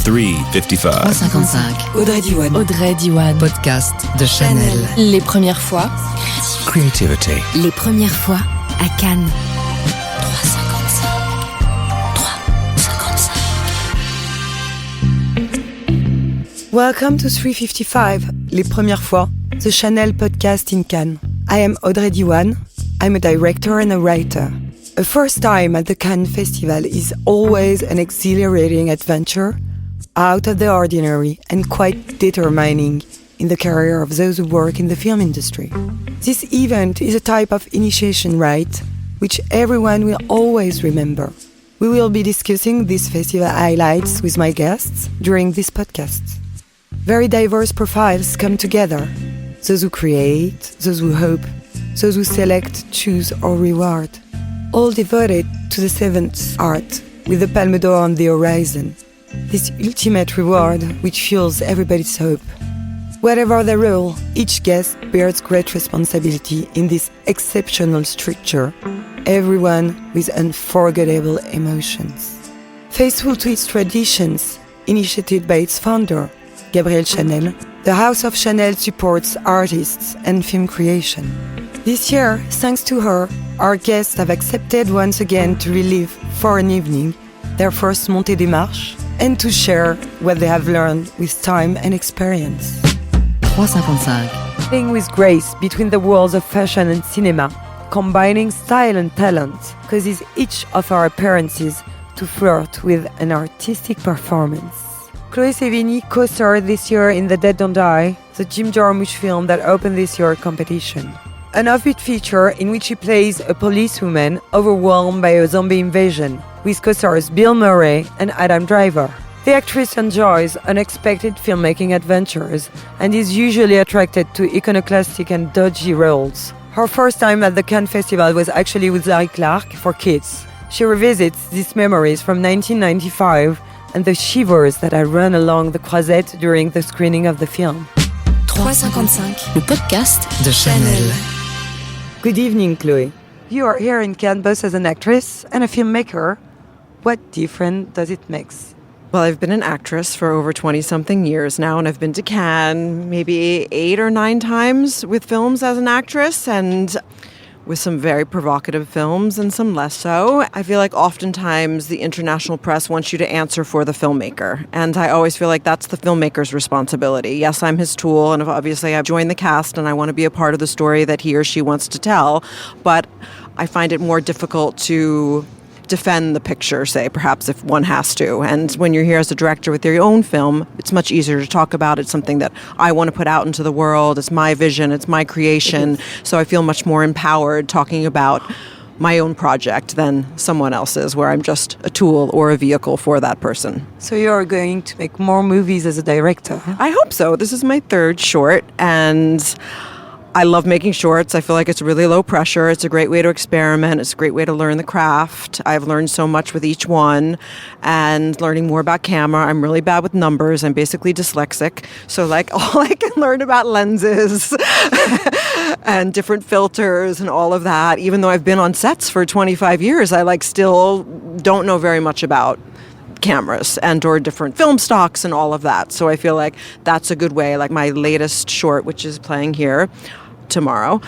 355. 355. Audrey Diwan. Audrey Diwan. Podcast de Chanel. Les premières fois. Creativity. Les premières fois à Cannes. 355. 355. Welcome to 355, Les Premières fois, the Chanel podcast in Cannes. I am Audrey Diwan. I'm a director and a writer. A first time at the Cannes Festival is always an exhilarating adventure, out of the ordinary and quite determining in the career of those who work in the film industry. This event is a type of initiation rite which everyone will always remember. We will be discussing these festival highlights with my guests during this podcast. Very diverse profiles come together. Those who create, those who hope, those who select, choose or reward. All devoted to the seventh art, with the Palme d'Or on the horizon. This ultimate reward which fuels everybody's hope. Whatever their role, each guest bears great responsibility in this exceptional structure, everyone with unforgettable emotions. Faithful to its traditions, initiated by its founder, Gabrielle Chanel, the House of Chanel supports artists and film creation. This year, thanks to her, our guests have accepted once again to relive for an evening their first Montée des Marches and to share what they have learned with time and experience. 355. Playing with grace between the worlds of fashion and cinema, combining style and talent, causes each of our appearances to flirt with an artistic performance. Chlöe Sevigny co-starred this year in The Dead Don't Die, the Jim Jarmusch film that opened this year's competition. An offbeat feature in which she plays a policewoman overwhelmed by a zombie invasion, with co-stars Bill Murray and Adam Driver. The actress enjoys unexpected filmmaking adventures and is usually attracted to iconoclastic and dodgy roles. Her first time at the Cannes Festival was actually with Larry Clark for Kids. She revisits these memories from 1995 and the shivers that had run along the Croisette during the screening of the film. 355. Le podcast de Chanel. Good evening, Chloé. You are here in Cannes both as an actress and a filmmaker. What difference does it make? Well, I've been an actress for over 20-something years now, and I've been to Cannes maybe 8 or 9 times with films as an actress, and with some very provocative films and some less so. I feel like oftentimes the international press wants you to answer for the filmmaker, and I always feel like that's the filmmaker's responsibility. Yes, I'm his tool, and obviously I've joined the cast and I want to be a part of the story that he or she wants to tell, but I find it more difficult to defend the picture, say, perhaps if one has to. And when you're here as a director with your own film, it's much easier to talk about. It's something that I want to put out into the world. It's my vision. It's my creation. So I feel much more empowered talking about my own project than someone else's, where I'm just a tool or a vehicle for that person. So you're going to make more movies as a director? I hope so. This is my 3rd short, and I love making shorts. I feel like it's really low pressure. It's a great way to experiment. It's a great way to learn the craft. I've learned so much with each one, and learning more about camera. I'm really bad with numbers. I'm basically dyslexic. So like all I can learn about lenses and different filters and all of that. Even though I've been on sets for 25 years, I still don't know very much about cameras and or different film stocks and all of that. So I feel like that's a good way. Like my latest short, which is playing here tomorrow,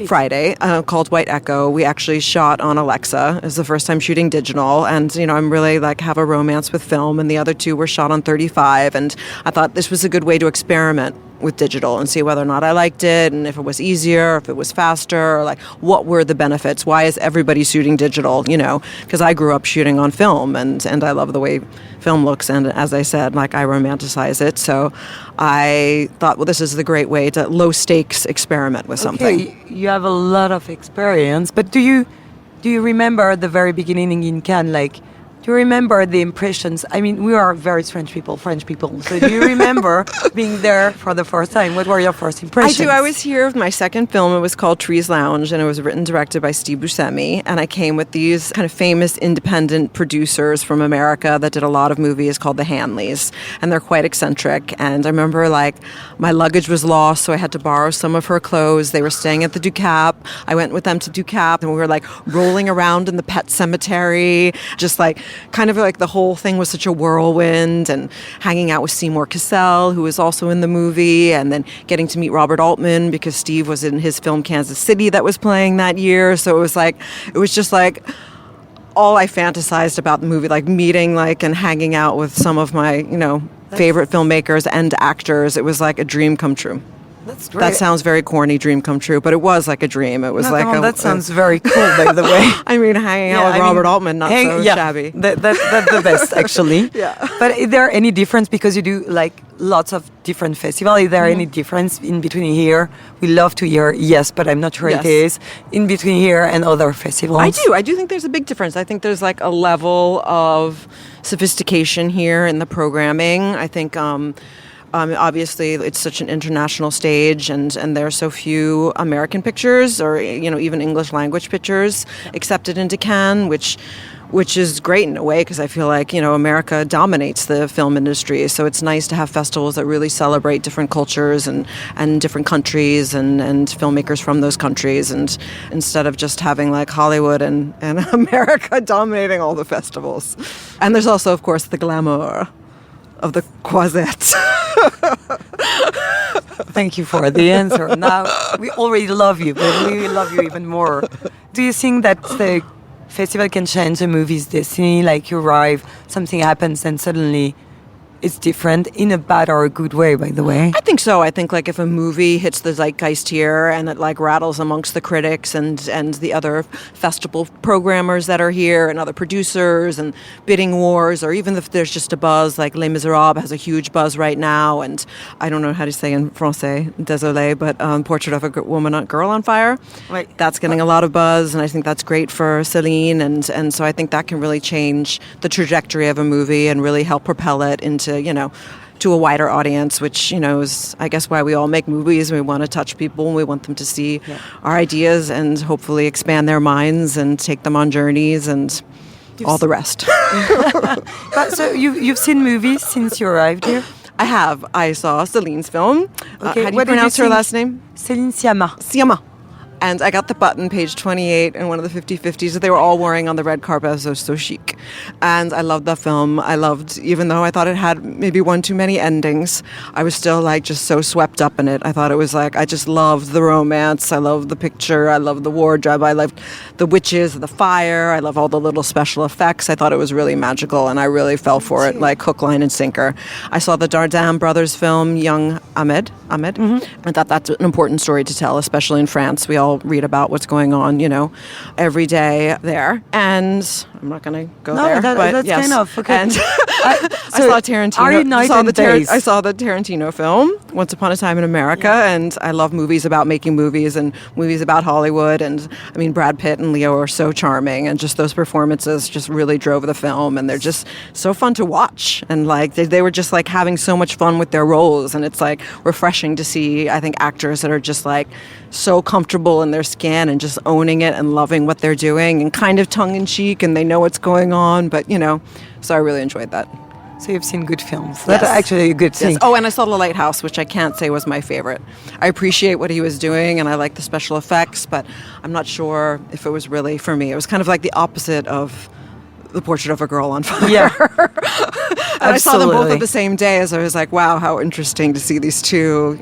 Friday, called White Echo. We actually shot on Alexa. It was the first time shooting digital, and I'm really have a romance with film, and the other 2 were shot on 35, and I thought this was a good way to experiment with digital and see whether or not I liked it, and if it was easier, if it was faster, or what were the benefits? Why is everybody shooting digital? Because I grew up shooting on film, and I love the way film looks, and as I said, I romanticize it. So I thought, well, this is the great way to low stakes experiment with something. Okay, you have a lot of experience, but do you remember the very beginning in Cannes? Do you remember the impressions? I mean, we are very French people. So do you remember being there for the first time? What were your first impressions? I do. I was here with my second film. It was called Trees Lounge, and it was written and directed by Steve Buscemi. And I came with these kind of famous independent producers from America that did a lot of movies called the Hanleys. And they're quite eccentric. And I remember, my luggage was lost, so I had to borrow some of her clothes. They were staying at the Ducap. I went with them to Ducap, and we were, rolling around in the pet cemetery, just, kind of like the whole thing was such a whirlwind, and hanging out with Seymour Cassel, who was also in the movie, and then getting to meet Robert Altman because Steve was in his film Kansas City that was playing that year. So it was just like all I fantasized about the movie, like meeting like and hanging out with some of my, favorite filmmakers and actors. It was like a dream come true. That's great. That sounds very corny, dream come true, but it was like a dream. It was that sounds very cool, by the way. I mean, hanging out with Robert Altman, not so shabby. That's the best, actually. Yeah. But is there any difference, because you do like lots of different festivals, is there any difference in between here? We love to hear yes, but I'm not sure it is, in between here and other festivals. I do think there's a big difference. I think there's like a level of sophistication here in the programming. I think obviously it's such an international stage, and there are so few American pictures or even English language pictures accepted into Cannes, which is great in a way, because I feel like America dominates the film industry. So it's nice to have festivals that really celebrate different cultures and different countries and filmmakers from those countries, and instead of just having like Hollywood and America dominating all the festivals. And there's also, of course, the glamour of the Croisette. Thank you for the answer. Now, we already love you, but we love you even more. Do you think that the festival can change a movie's destiny? Like you arrive, something happens, and suddenly it's different, in a bad or a good way, by the way? I think so. I think like if a movie hits the zeitgeist here and it like rattles amongst the critics and the other festival programmers that are here and other producers and bidding wars, or even if there's just a buzz, like Les Miserables has a huge buzz right now, and I don't know how to say in Francais, désolé, but Portrait of a Girl on Fire. Right. That's getting a lot of buzz, and I think that's great for Céline, and so I think that can really change the trajectory of a movie and really help propel it into to a wider audience, which is I guess why we all make movies. We want to touch people and we want them to see our ideas and hopefully expand their minds and take them on journeys and all the rest. But so you've seen movies since you arrived here? I have. I saw Celine's film. Okay. How do you pronounce her last name? Céline Sciamma. Sciamma. And I got the button, page 28, in one of the 50/50s that they were all wearing on the red carpet. It was so chic. And I loved the film. I loved, even though I thought it had maybe one too many endings, I was still like just so swept up in it. I thought it was like, I just loved the romance. I loved the picture. I loved the wardrobe. I loved the witches, the fire. I love all the little special effects. I thought it was really magical, and I really fell for it, like hook, line, and sinker. I saw the Dardenne brothers film, Young Ahmed. I thought that's an important story to tell, especially in France. We all read about what's going on, every day there. And I'm not going to go there. But that's yes. kind of okay. And I saw Tarantino. Are you night and days? I saw the Tarantino film, Once Upon a Time in America, and I love movies about making movies and movies about Hollywood. And I mean, Brad Pitt and Leo are so charming, and just those performances just really drove the film, and they're just so fun to watch. And like they were just like having so much fun with their roles, and it's like refreshing to see, I think, actors that are just like so comfortable in their skin and just owning it and loving what they're doing and kind of tongue-in-cheek, and they know what's going on, but so I really enjoyed that. So you've seen good films. That's actually a good thing. Yes. Oh, and I saw The Lighthouse, which I can't say was my favorite. I appreciate what he was doing, and I like the special effects, but I'm not sure if it was really for me. It was kind of like the opposite of The Portrait of a Girl on Fire. Yeah. And I saw them both at the same day, as I was like, wow, how interesting to see these two,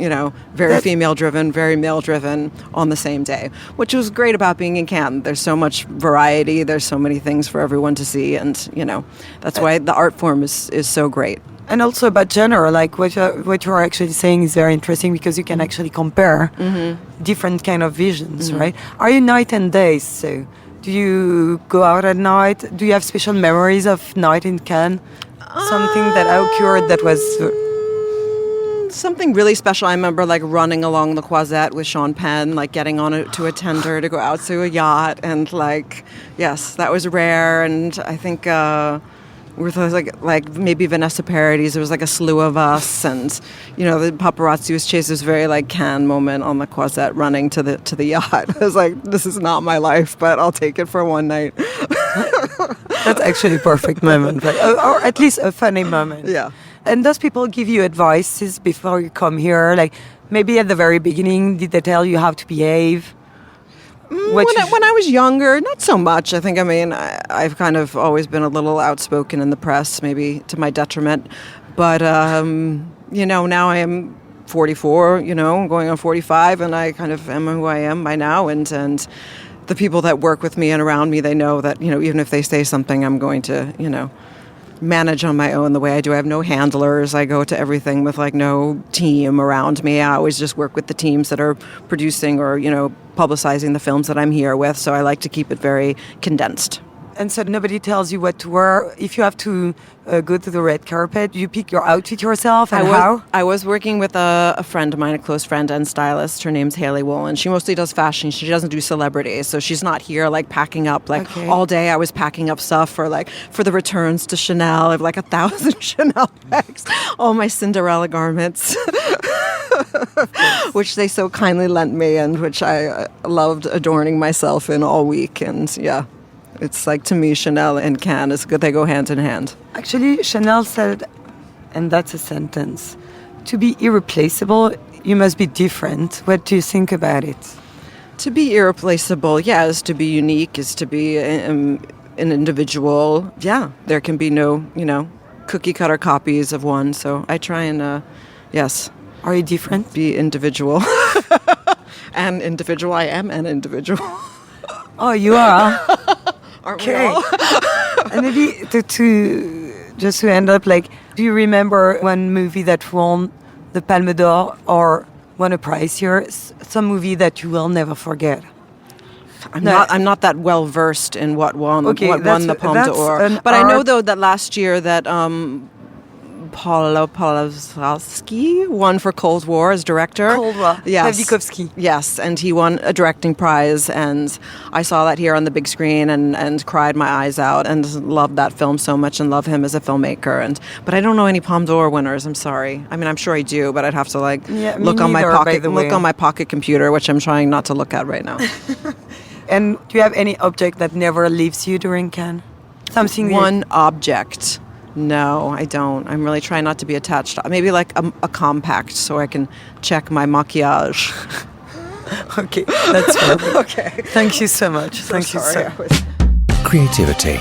very female-driven, very male-driven on the same day, which was great about being in Cannes. There's so much variety. There's so many things for everyone to see, and, that's why the art form is so great. And also about genre, like what you're actually saying is very interesting, because you can actually compare different kind of visions, right? Are you night and days, so... Do you go out at night? Do you have special memories of night in Cannes? Something that occurred that was... Something really special. I remember like running along the Croisette with Sean Penn, like getting on to a tender to go out to a yacht. And like, yes, that was rare. And I think... with like maybe Vanessa Paradis, there was like a slew of us, and the paparazzi was chased. This very like Cannes moment on the Croisette, running to the yacht. I was like, this is not my life, but I'll take it for one night. That's actually a perfect moment, right? Or at least a funny moment. Yeah. And does people give you advices before you come here? Like maybe at the very beginning, did they tell you how to behave? When I was younger, not so much. I think, I've kind of always been a little outspoken in the press, maybe to my detriment. But, now I am 44, going on 45, and I kind of am who I am by now. And the people that work with me and around me, they know that, even if they say something, I'm going to, manage on my own the way I do. I have no handlers. I go to everything with no team around me. I always just work with the teams that are producing or, publicizing the films that I'm here with. So I like to keep it very condensed. And so nobody tells you what to wear. If you have to go to the red carpet, you pick your outfit yourself, and how? I was working with a friend of mine, a close friend and stylist. Her name's Haley Woolen. She mostly does fashion. She doesn't do celebrities, so she's not here packing up. All day I was packing up stuff for the returns to Chanel. I have 1,000 Chanel bags, all my Cinderella garments, which they so kindly lent me and which I loved adorning myself in all week. And yeah. It's to me, Chanel and Cannes is good. They go hand in hand. Actually, Chanel said, and that's a sentence, to be irreplaceable, you must be different. What do you think about it? To be irreplaceable, is to be unique, is to be an individual. Yeah, there can be no, cookie-cutter copies of one. So I try and, yes. Are you different? Be individual. An individual. I am an individual. Oh, you are? Aren't we all? And maybe to end up, do you remember one movie that won the Palme d'Or or won a prize here? Some movie that you will never forget. I'm not that well versed in what won the Palme d'Or. But I know though that last year that Paolo Pawlowski won for Cold War as director. Cold War. Yes. Pawlikowski. Yes, and he won a directing prize, and I saw that here on the big screen and cried my eyes out and loved that film so much and love him as a filmmaker. But I don't know any Palme d'Or winners. I'm sorry. I'm sure I do, but I'd have to look on my pocket computer, which I'm trying not to look at right now. And do you have any object that never leaves you during Cannes? Something One object. No, I don't. I'm really trying not to be attached. Maybe a compact so I can check my maquillage. Okay, that's perfect. Okay. Thank you so much. Thank you so much. Creativity.